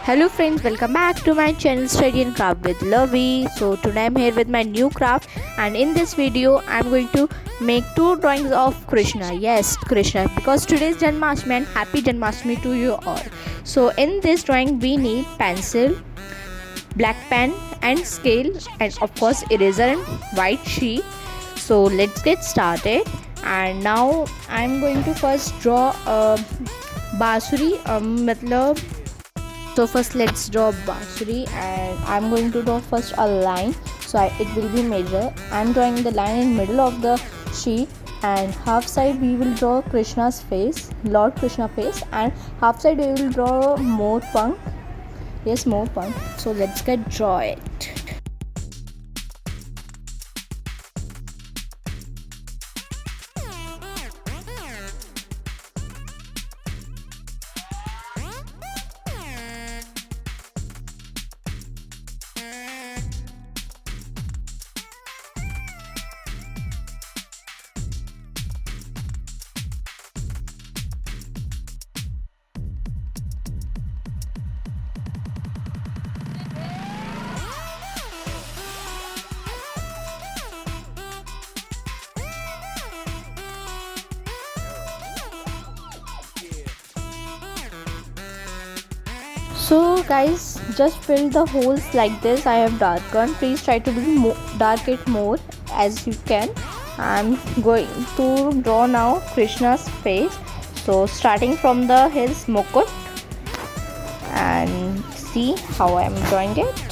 Hello friends, welcome back to my channel Study and Craft with Lovey. So today I'm here with my new craft, and in this video I'm going to make two drawings of Krishna. Yes, Krishna, because today is Janmashtami and happy Janmashtami to you all. So in this drawing we need pencil, black pen and scale, and of course eraser and white sheet. So let's get started. And now I'm going to first draw a बांसुरी मतलब so first let's draw bansuri, and I'm going to draw first a line, so it will be measure. I'm drawing the line in middle of the sheet, and half side we will draw Krishna's face, Lord Krishna face, and half side we will draw more punk. Yes, more punk. So let's get draw it. So guys, just fill the holes like this. I have darkened. Please try to be dark it more as you can. I'm going to draw now Krishna's face. So starting from his mukut, and see how I am drawing it.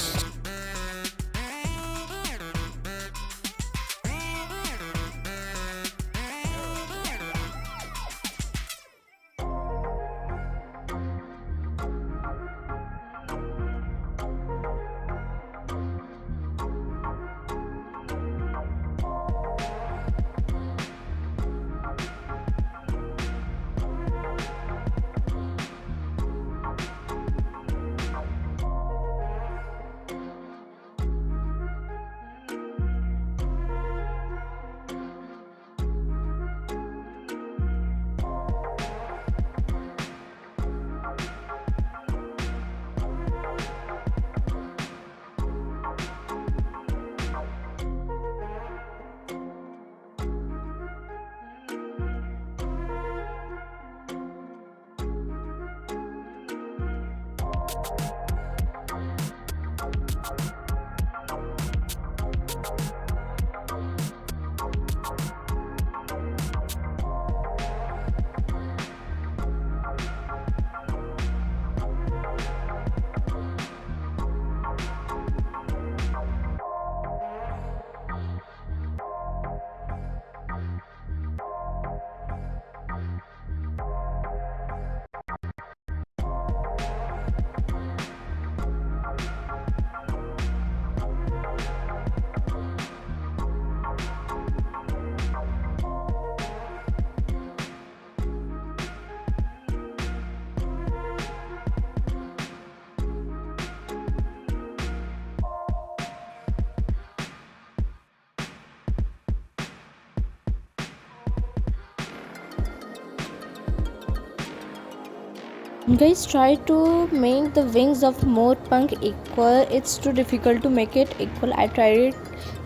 Guys, try to make the wings of more punk equal. It's too difficult to make it equal. I tried it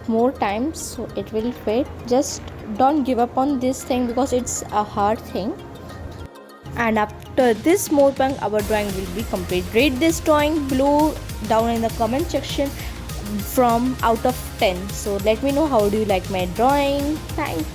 more times, so it will fit. Just don't give up on this thing because it's a hard thing. And after this more punk, our drawing will be complete. Rate this drawing below down in the comment section from out of 10. So let me know how do you like my drawing. Thanks.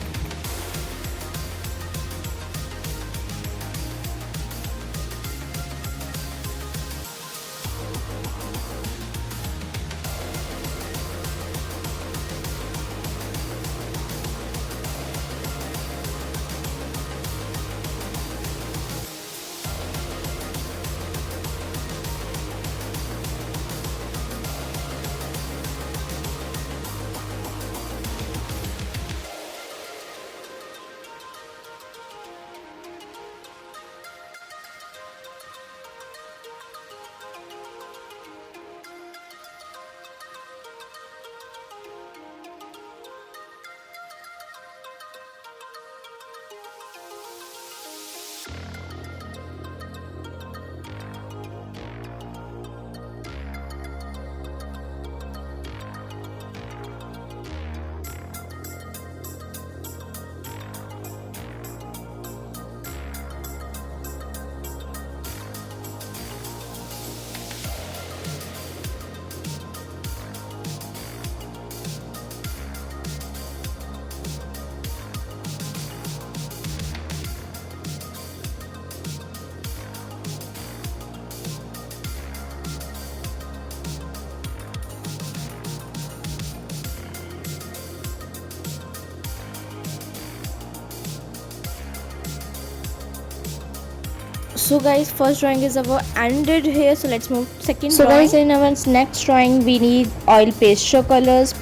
So guys, first drawing is our ended here, so let's move second drawing. So guys, in our next drawing we need oil pastel colors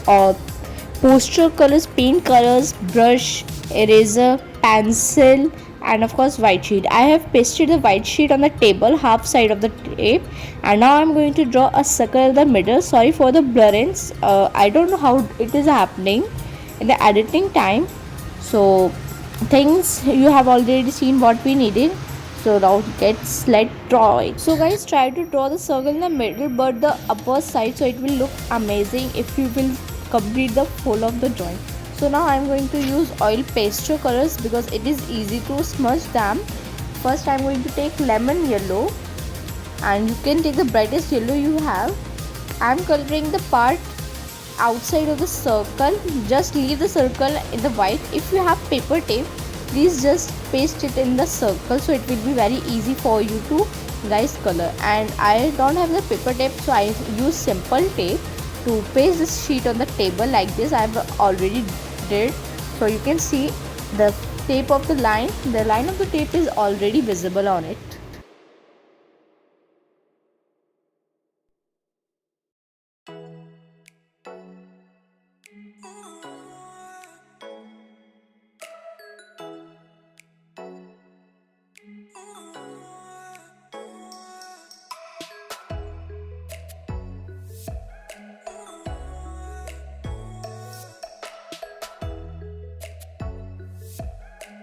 or poster colors, paint colors, brush, eraser, pencil, and of course white sheet. I have pasted the white sheet on the table, half side of the tape, and now I'm going to draw a circle in the middle. Sorry for the blurriness, I don't know how it is happening in the editing time. So things you have already seen what we needed, so now let's draw it. So guys, try to draw the circle in the middle but the upper side, so it will look amazing if you will complete the whole of the drawing. So now I'm going to use oil pastel colors because it is easy to smudge them. First I'm going to take lemon yellow, and you can take the brightest yellow you have. I'm coloring the part outside of the circle. Just leave the circle in the white. If you have paper tape, please just paste it in the circle, so it will be very easy for you to guys color. And I don't have the paper tape, so I use simple tape to paste this sheet on the table like this. I've already did, so you can see the tape of the line of the tape is already visible on it.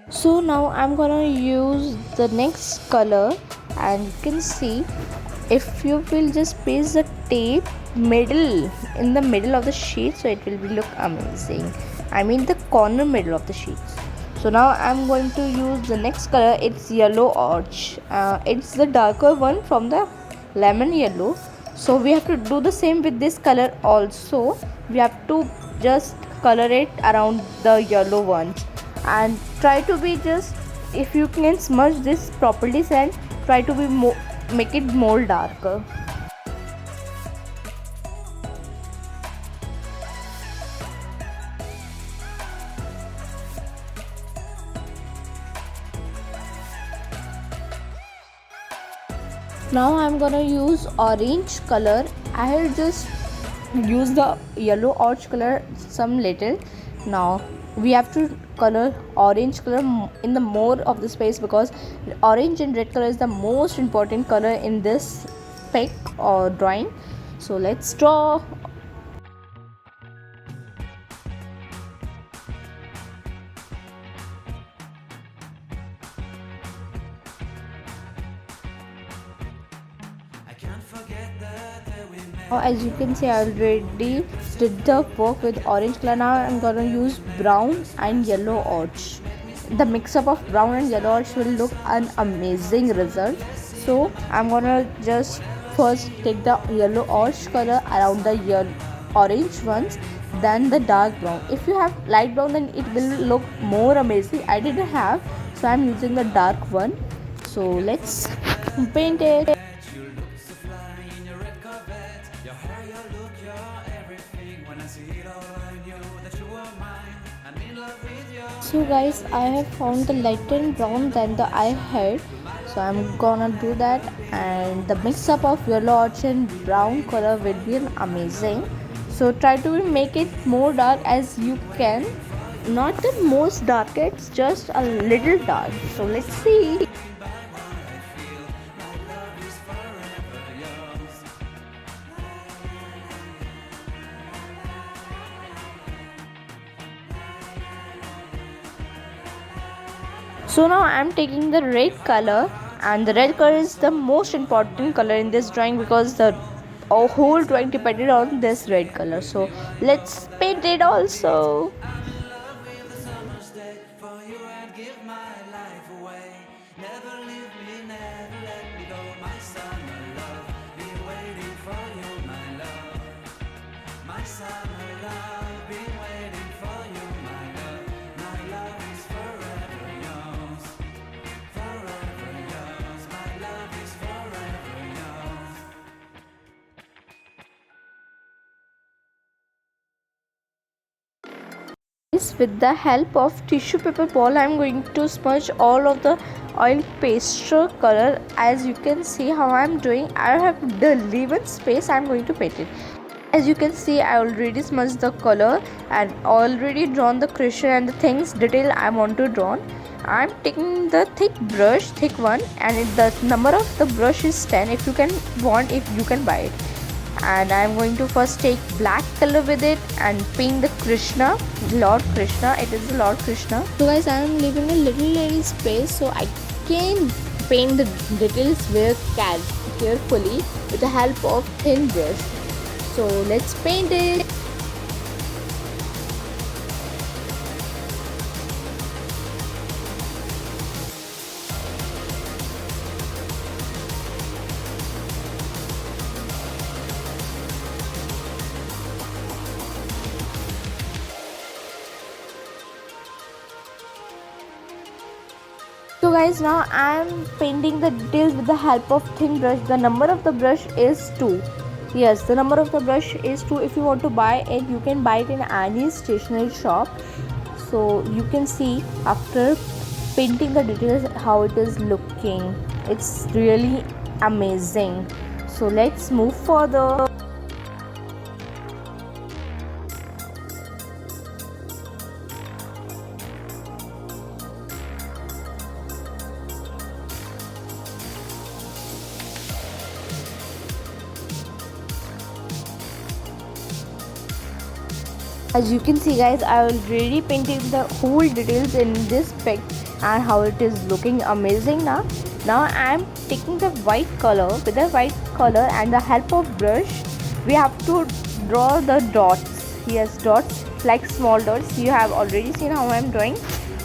So now I'm gonna use the next color, and you can see if you will just paste the tape in the middle of the sheet, so it will be look amazing. I mean the corner middle of the sheets. So now I'm going to use the next color. It's yellow orch. It's the darker one from the lemon yellow. So we have to do the same with this color also. We have to just color it around the yellow one, and try to be just, if you can smudge this properly, and try to be more, make it more darker. Now I'm gonna use orange color. I will just use the yellow orange color some little. Now we have to color orange color in the more of the space, because orange and red color is the most important color in this pic or drawing. So let's draw. Now as you can see, I already did the work with orange color. Now I'm gonna use brown and yellow orch. The mix up of brown and yellow orch will look an amazing result. So I'm gonna just first take the yellow orch color around the orange ones, then the dark brown. If you have light brown, then it will look more amazing. I didn't have, so I'm using the dark one. So let's paint it. So guys, I have found the lighter brown than the I had, so I'm gonna do that, and the mix up of yellow orch and brown color will be amazing. So try to make it more dark as you can, not the most dark, it's just a little dark. So let's see. So now I'm taking the red color, and the red color is the most important color in this drawing, because the whole drawing depended on this red color. So let's paint it also. With the help of tissue paper ball, I'm going to smudge all of the oil pastel color. As you can see how I'm doing, I have the even space I'm going to paint it. As you can see, I already smudged the color and already drawn the Krishna and the things detail I want to draw. I'm taking the thick brush, thick one, and the number of the brush is 10. If you can want, if you can buy it. And I'm going to first take black color with it and paint the Krishna, Lord Krishna. It is the Lord Krishna. So guys, I am leaving a little space so I can paint the details very carefully with the help of thin brush. So let's paint it. So guys, now I am painting the details with the help of thin brush. The number of the brush is 2. Yes, the number of the brush is 2. If you want to buy it, you can buy it in any stationery shop. So you can see after painting the details how it is looking. It's really amazing. So let's move further. As you can see guys, I already painted the whole details in this pic and how it is looking amazing now. Now I am taking the white color. With the white color and the help of brush, we have to draw the dots. Yes, dots like small dots. You have already seen how I am drawing,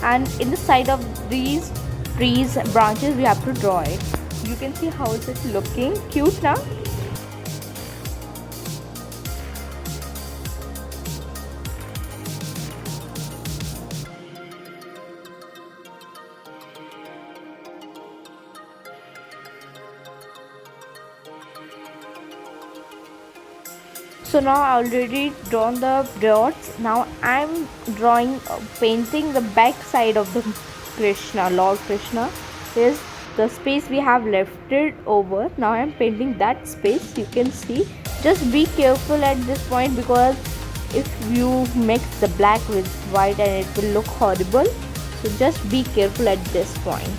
and in the side of these trees branches we have to draw it. You can see how is it looking cute now. So now I already drawn the dots. Now I'm drawing painting the back side of the Krishna, Lord Krishna. Is the space we have left it over. Now I'm painting that space. You can see, just be careful at this point, because if you mix the black with white and it will look horrible. So just be careful at this point.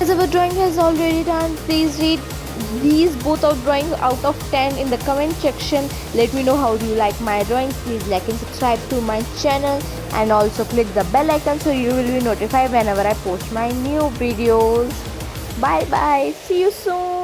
As our drawing has already done, please rate these both of drawings out of 10 in the comment section. Let me know how do you like my drawings. Please like and subscribe to my channel, and also click the bell icon so you will be notified whenever I post my new videos. Bye bye. See you soon.